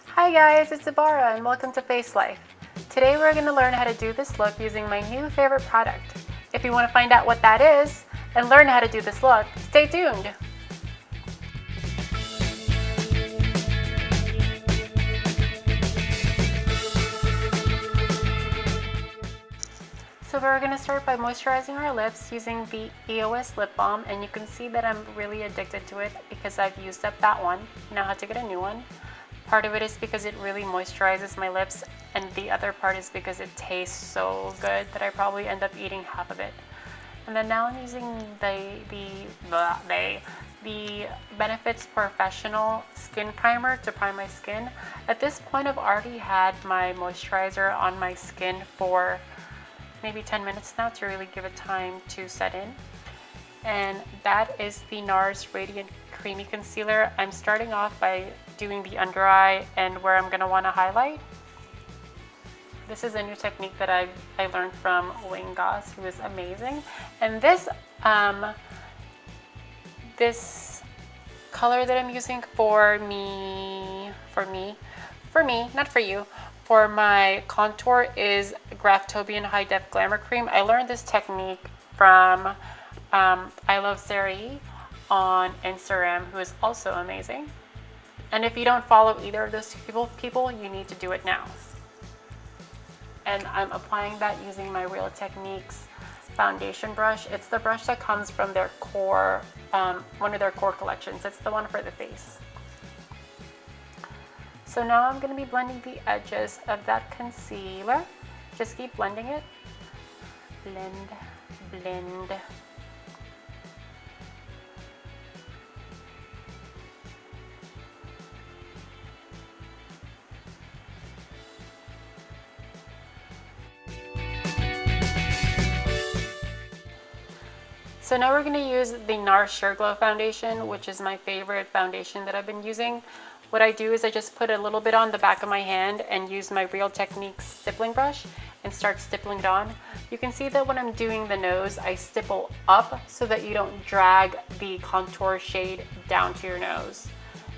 Hi guys, it's Ibarra and welcome to Face Life. Today we're going to learn how to do this look using my new favorite product. If you want to find out what that is and learn how to do this look, stay tuned. So we're going to start by moisturizing our lips using the EOS lip balm, and you can see that I'm really addicted to it because I've used up that one. Now I have to get a new one. Part of it is because it really moisturizes my lips, and the other part is because it tastes so good that I probably end up eating half of it. And then now I'm using the Benefits Professional Skin Primer to prime my skin. At this point, I've already had my moisturizer on my skin for maybe 10 minutes now to really give it time to set in. And that is the NARS Radiant Creamy Concealer. I'm starting off by doing the under eye and where I'm going to want to highlight. This is a new technique that I learned from Wayne Goss, who is amazing. And this color that I'm using for me, not for you, for my contour is Graftobian High Def Glamour Cream. I learned this technique from I Love Sari on Instagram, who is also amazing. And if you don't follow either of those people, you need to do it now. And I'm applying that using my Real Techniques foundation brush. It's the brush that comes from their core, one of their core collections. It's the one for the face. So now I'm going to be blending the edges of that concealer. Just keep blending it. Blend, blend. So now we're going to use the NARS Sheer Glow foundation, which is my favorite foundation that I've been using. What I do is I just put a little bit on the back of my hand and use my Real Techniques stippling brush and start stippling it on. You can see that when I'm doing the nose, I stipple up so that you don't drag the contour shade down to your nose.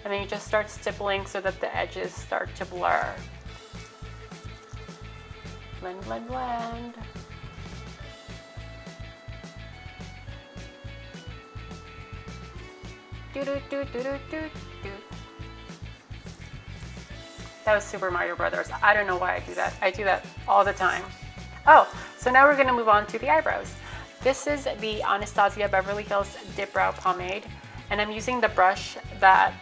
And then you just start stippling so that the edges start to blur. Blend, blend, blend. Do, do, do, do, do, do, do. That was Super Mario Brothers. I don't know why I do that. I do that all the time. Oh, so now we're gonna move on to the eyebrows. This is the Anastasia Beverly Hills Dip Brow Pomade, and I'm using the brush that,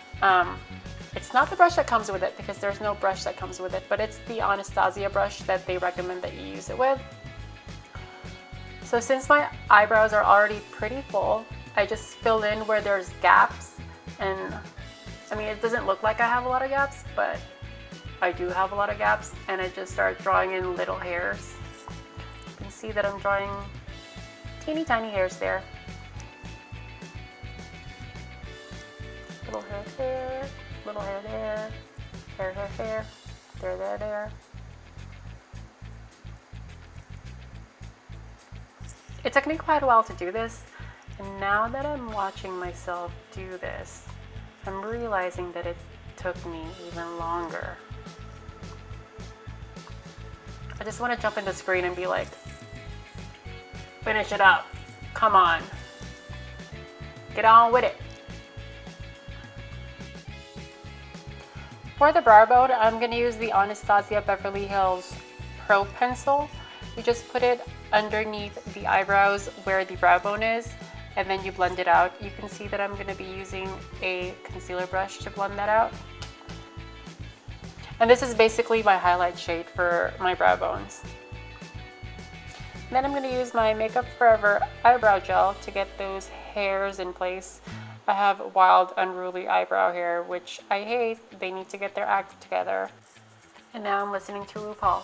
it's not the brush that comes with it because there's no brush that comes with it, but it's the Anastasia brush that they recommend that you use it with. So since my eyebrows are already pretty full, I just fill in where there's gaps, and I mean, it doesn't look like I have a lot of gaps, but I do have a lot of gaps, and I just start drawing in little hairs. You can see that I'm drawing teeny tiny hairs there. Little hair there, little hair there, hair, hair, hair, there, there, there. It took me quite a while to do this, and now that I'm watching myself do this, I'm realizing that it took me even longer. I just want to jump in the screen and be like, finish it up. Come on. Get on with it. For the brow bone, I'm going to use the Anastasia Beverly Hills Pro Pencil. You just put it underneath the eyebrows where the brow bone is, and then you blend it out. You can see that I'm going to be using a concealer brush to blend that out. And this is basically my highlight shade for my brow bones. And then I'm going to use my Makeup Forever eyebrow gel to get those hairs in place. I have wild, unruly eyebrow hair, which I hate. They need to get their act together. And now I'm listening to RuPaul.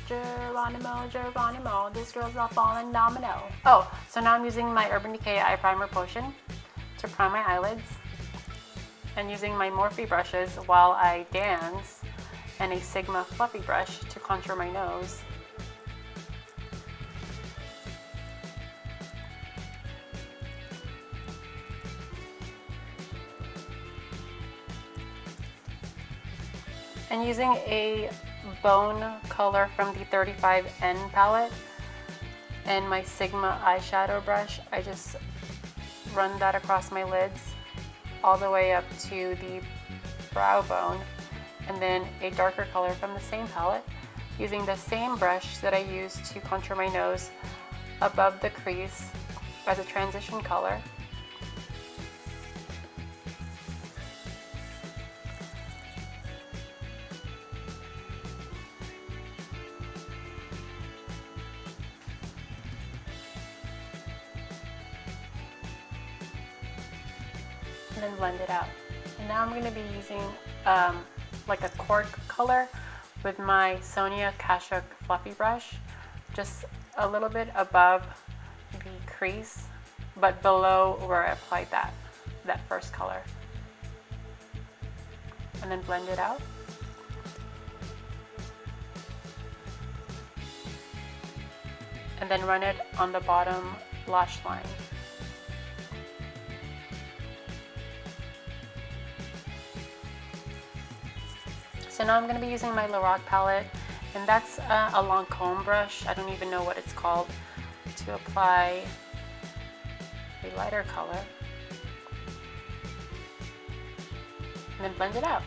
Geronimo, Geronimo, this girl's not falling domino. Oh, so now I'm using my Urban Decay Eye Primer Potion to prime my eyelids, and using my Morphe brushes while I dance, and a Sigma fluffy brush to contour my nose. And using a bone color from the 35N palette and my Sigma eyeshadow brush, I just run that across my lids all the way up to the brow bone, and then a darker color from the same palette using the same brush that I used to contour my nose above the crease as a transition color. And then blend it out. And now I'm going to be using like a cork color with my Sonia Kashuk fluffy brush, just a little bit above the crease, but below where I applied that first color. And then blend it out. And then run it on the bottom lash line. So now I'm going to be using my Lorac palette, and that's a Lancome brush, I don't even know what it's called, to apply a lighter color. And then blend it out.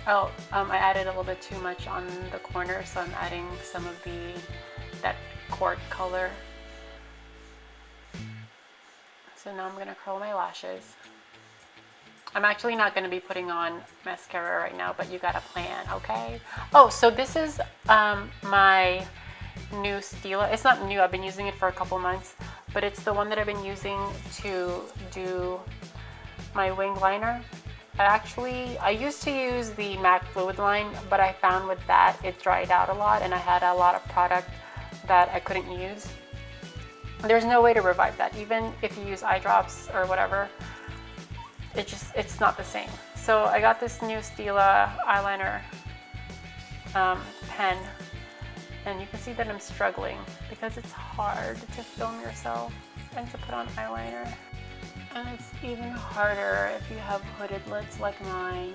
Oh, I added a little bit too much on the corner, so I'm adding some of that cork color. So now I'm going to curl my lashes. I'm actually not going to be putting on mascara right now, but you got a plan, okay? Oh, so this is my new Stila. It's not new, I've been using it for a couple months, but it's the one that I've been using to do my wing liner. I used to use the MAC Fluid line, but I found with that it dried out a lot and I had a lot of product that I couldn't use. There's no way to revive that, even if you use eye drops or whatever. It's not the same. So I got this new Stila eyeliner pen, and you can see that I'm struggling because it's hard to film yourself and to put on eyeliner. And it's even harder if you have hooded lids like mine.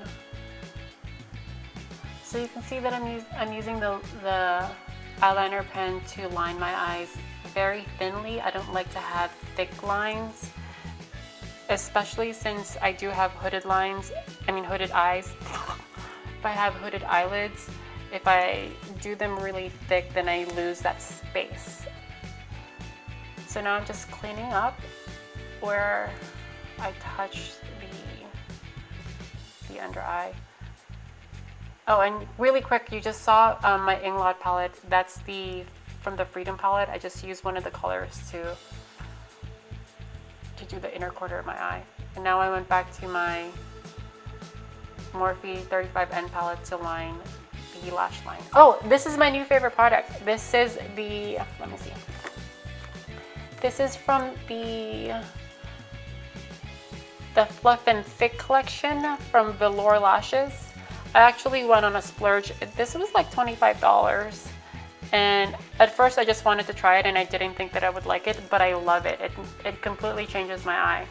So you can see that I'm using the eyeliner pen to line my eyes very thinly. I don't like to have thick lines, especially since I do have hooded eyes. If I have hooded eyelids, if I do them really thick, then I lose that space. So now I'm just cleaning up where I touched the under eye. Oh, and really quick, you just saw my Inglot palette. That's from the Freedom palette. I just used one of the colors to do the inner corner of my eye. And now I went back to my Morphe 35N palette to line the lash line. Oh, this is my new favorite product. This is let me see. This is from the Fluff and Thick collection from Velour Lashes. I actually went on a splurge. This was like $25. And at first I just wanted to try it and I didn't think that I would like it, but I love it. It completely changes my eye.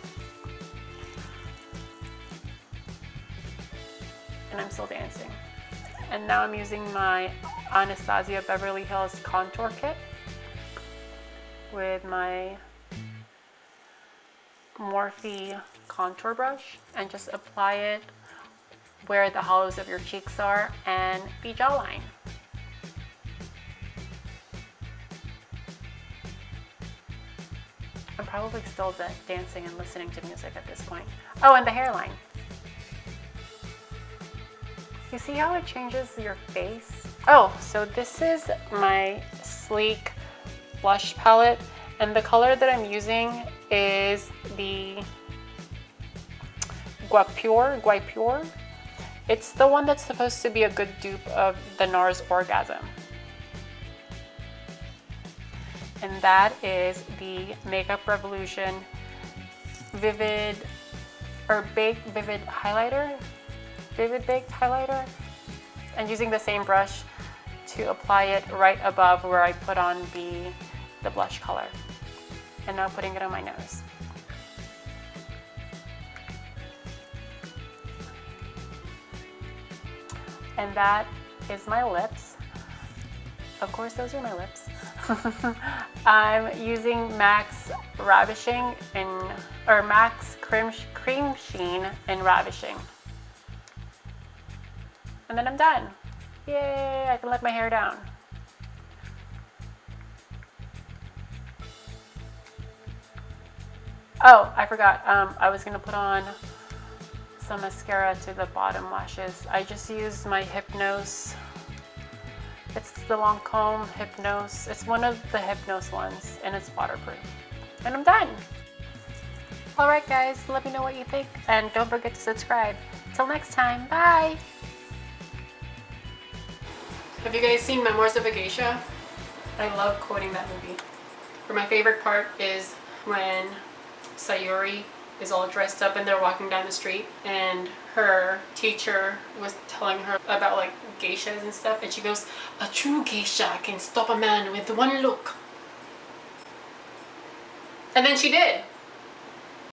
And I'm still dancing. And now I'm using my Anastasia Beverly Hills contour kit with my Morphe contour brush and just apply it where the hollows of your cheeks are and the jawline. I'm probably still dancing and listening to music at this point. Oh, and the hairline. You see how it changes your face? Oh, so this is my Sleek blush palette, and the color that I'm using is the Guipure. It's the one that's supposed to be a good dupe of the NARS Orgasm. And that is the Makeup Revolution Vivid Baked Highlighter. And using the same brush to apply it right above where I put on the blush color. And now putting it on my nose. And that is my lips. Of course, those are my lips. I'm using MAC's Ravishing or MAC's Cream Sheen in Ravishing. And then I'm done. Yay, I can let my hair down. Oh, I forgot. I was gonna put on some mascara to the bottom lashes. I just used my Hypnose. It's the Lancome Hypnose. It's one of the Hypnose ones, and it's waterproof. And I'm done. All right, guys, let me know what you think, and don't forget to subscribe. Till next time, bye. Have you guys seen Memoirs of a Geisha? I love quoting that movie. But my favorite part is when Sayuri is all dressed up and they're walking down the street and her teacher was telling her about like geishas and stuff, and she goes, "A true geisha can stop a man with one look." And then she did.